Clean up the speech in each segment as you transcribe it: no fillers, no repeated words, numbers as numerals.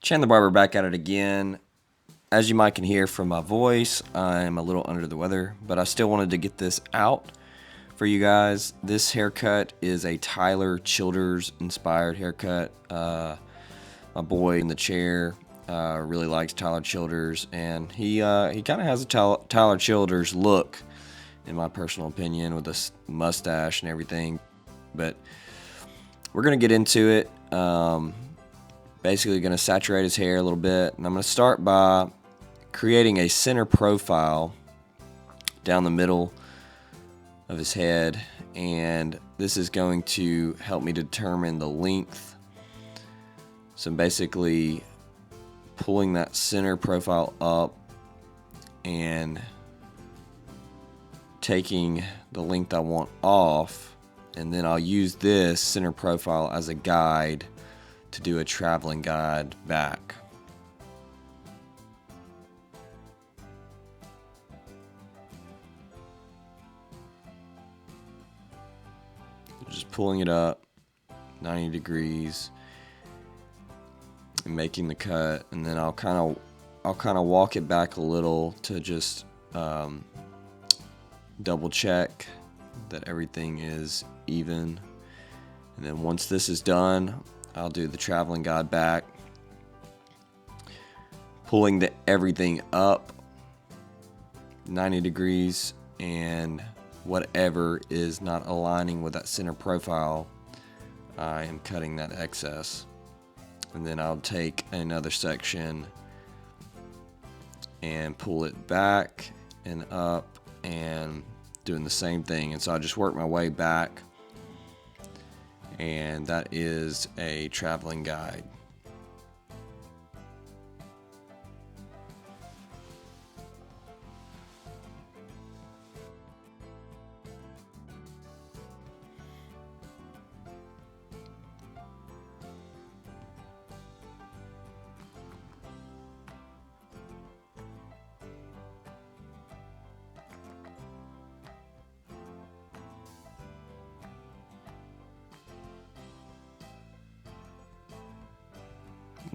Chandler Barber back at it again. As you might can hear from my voice, I'm a little under the weather, but I still wanted to get this out for you guys. This haircut is a Tyler Childers inspired haircut. My boy in the chair really likes Tyler Childers, and he kind of has a Tyler Childers look, in my personal opinion, with a mustache and everything. But we're gonna get into it. Basically, gonna saturate his hair a little bit, and I'm gonna start by creating a center profile down the middle of his head, and this is going to help me determine the length. So I'm basically pulling that center profile up and taking the length I want off, and then I'll use this center profile as a guide to do a traveling guide back. Just pulling it up 90 degrees and making the cut, and then I'll kind of walk it back a little to just double check that everything is even. And then once this is done, I'll do the traveling guide back, pulling everything up 90 degrees, and whatever is not aligning with that center profile, I am cutting that excess. And then I'll take another section and pull it back and up and doing the same thing. And so I just work my way back, and that is a traveling guide.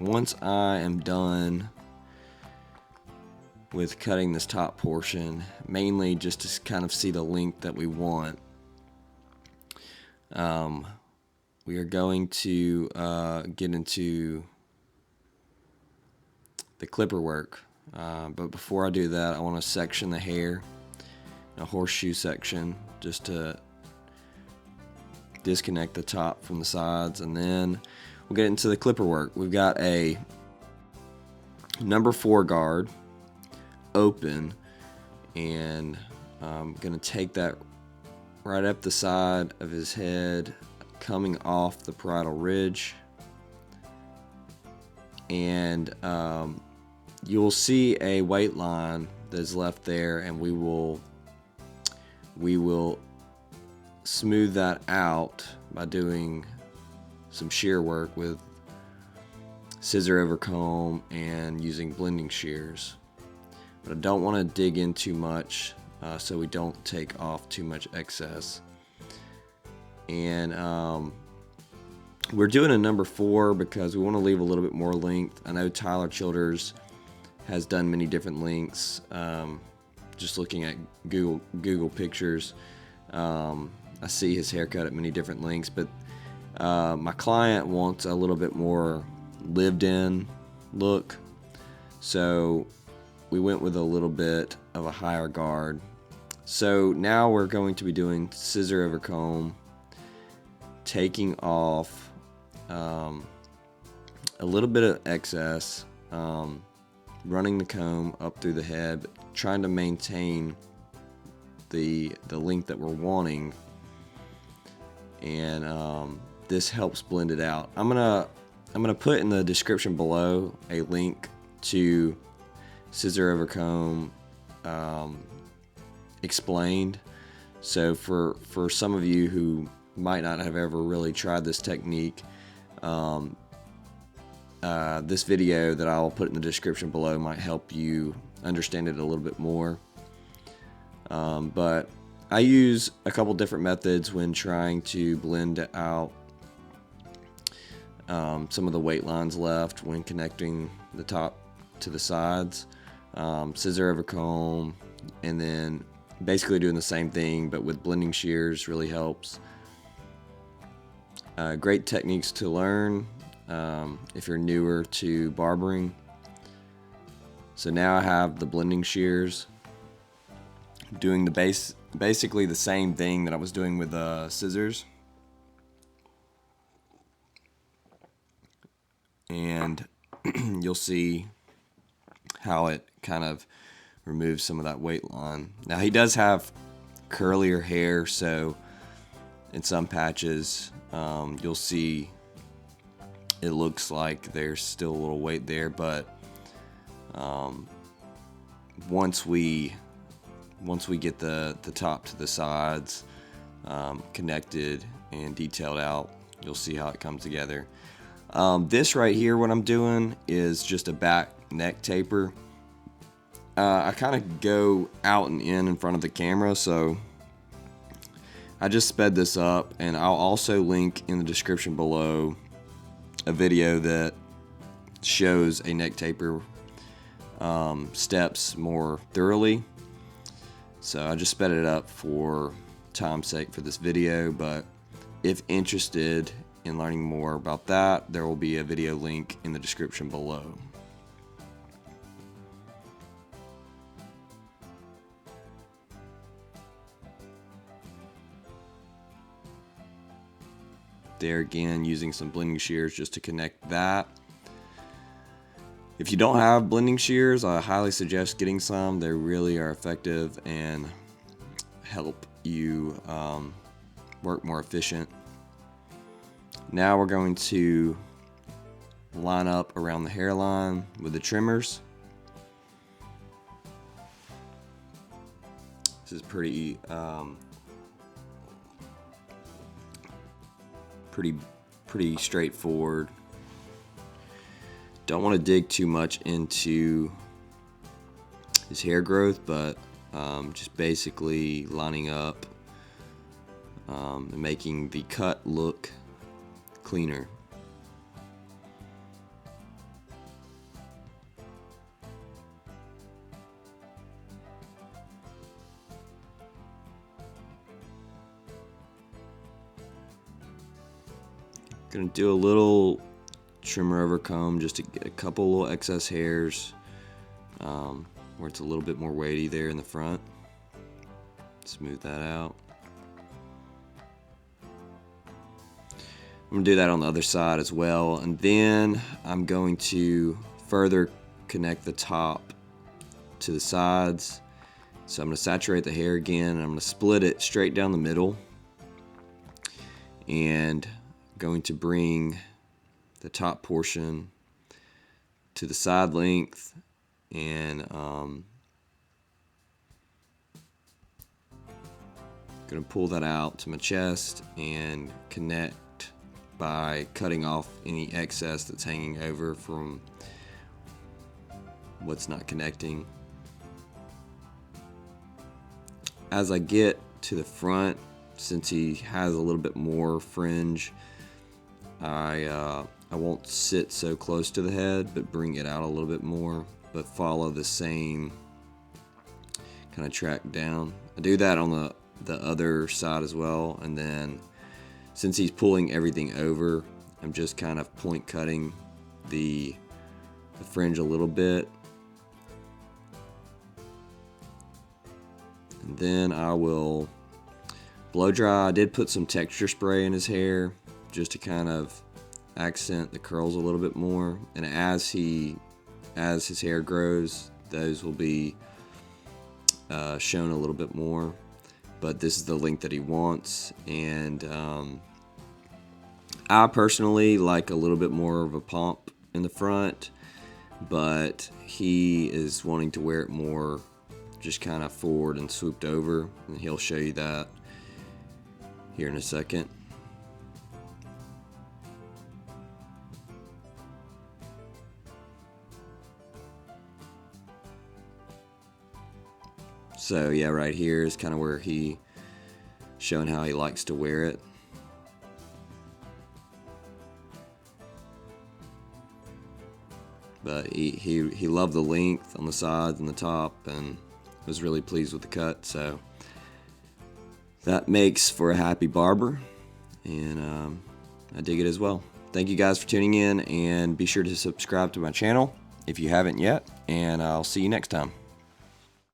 Once I am done with cutting this top portion, mainly just to kind of see the length that we want, we are going to get into the clipper work. But before I do that, I want to section the hair, a horseshoe section, just to disconnect the top from the sides, and then we'll get into the clipper work. We've got a number 4 guard open, and I'm going to take that right up the side of his head, coming off the parietal ridge, and you'll see a weight line that's left there, and we will smooth that out by doing some shear work with scissor over comb and using blending shears. But I don't want to dig in too much so we don't take off too much excess. And we're doing a number 4 because we want to leave a little bit more length. I know Tyler Childers has done many different lengths. Just looking at Google pictures, I see his haircut at many different lengths, but my client wants a little bit more lived-in look, so we went with a little bit of a higher guard. So now we're going to be doing scissor over comb, taking off a little bit of excess, running the comb up through the head, but trying to maintain the length that we're wanting, and this helps blend it out. I'm gonna put in the description below a link to scissor over comb explained. So for some of you who might not have ever really tried this technique, this video that I'll put in the description below might help you understand it a little bit more. But I use a couple different methods when trying to blend out some of the weight lines left when connecting the top to the sides. Scissor over comb, and then basically doing the same thing but with blending shears really helps. Great techniques to learn if you're newer to barbering. So now I have the blending shears, doing basically the same thing that I was doing with scissors. And you'll see how it kind of removes some of that weight line. Now he does have curlier hair, so in some patches you'll see it looks like there's still a little weight there, but once we get the top to the sides connected and detailed out, you'll see how it comes together. This right here, what I'm doing is just a back neck taper. I kind of go out and in front of the camera, so I just sped this up, and I'll also link in the description below a video that shows a neck taper steps more thoroughly. So I just sped it up for time's sake for this video, but if interested in learning more about that, there will be a video link in the description below. There again, using some blending shears just to connect that. If you don't have blending shears, I highly suggest getting some. They really are effective and help you work more efficient. Now we're going to line up around the hairline with the trimmers. This is pretty straightforward. Don't want to dig too much into his hair growth, but just basically lining up and making the cut look cleaner. Gonna do a little trimmer over comb just to get a couple little excess hairs where it's a little bit more weighty there in the front. Smooth that out. I'm gonna do that on the other side as well, and then I'm going to further connect the top to the sides. So I'm gonna saturate the hair again, and I'm gonna split it straight down the middle, and going to bring the top portion to the side length, and gonna pull that out to my chest and connect by cutting off any excess that's hanging over from what's not connecting. As I get to the front, since he has a little bit more fringe, I won't sit so close to the head, but bring it out a little bit more, but follow the same kind of track down. I do that on the other side as well, and then since he's pulling everything over, I'm just kind of point cutting the fringe a little bit. And then I will blow dry. I did put some texture spray in his hair just to kind of accent the curls a little bit more, and as his hair grows, those will be shown a little bit more. But this is the length that he wants, and I personally like a little bit more of a pomp in the front, but he is wanting to wear it more just kind of forward and swooped over, and he'll show you that here in a second. So yeah, right here is kind of where he showing how he likes to wear it. but he loved the length on the sides and the top, and was really pleased with the cut. So that makes for a happy barber, and I dig it as well. Thank you guys for tuning in, and be sure to subscribe to my channel if you haven't yet, and I'll see you next time.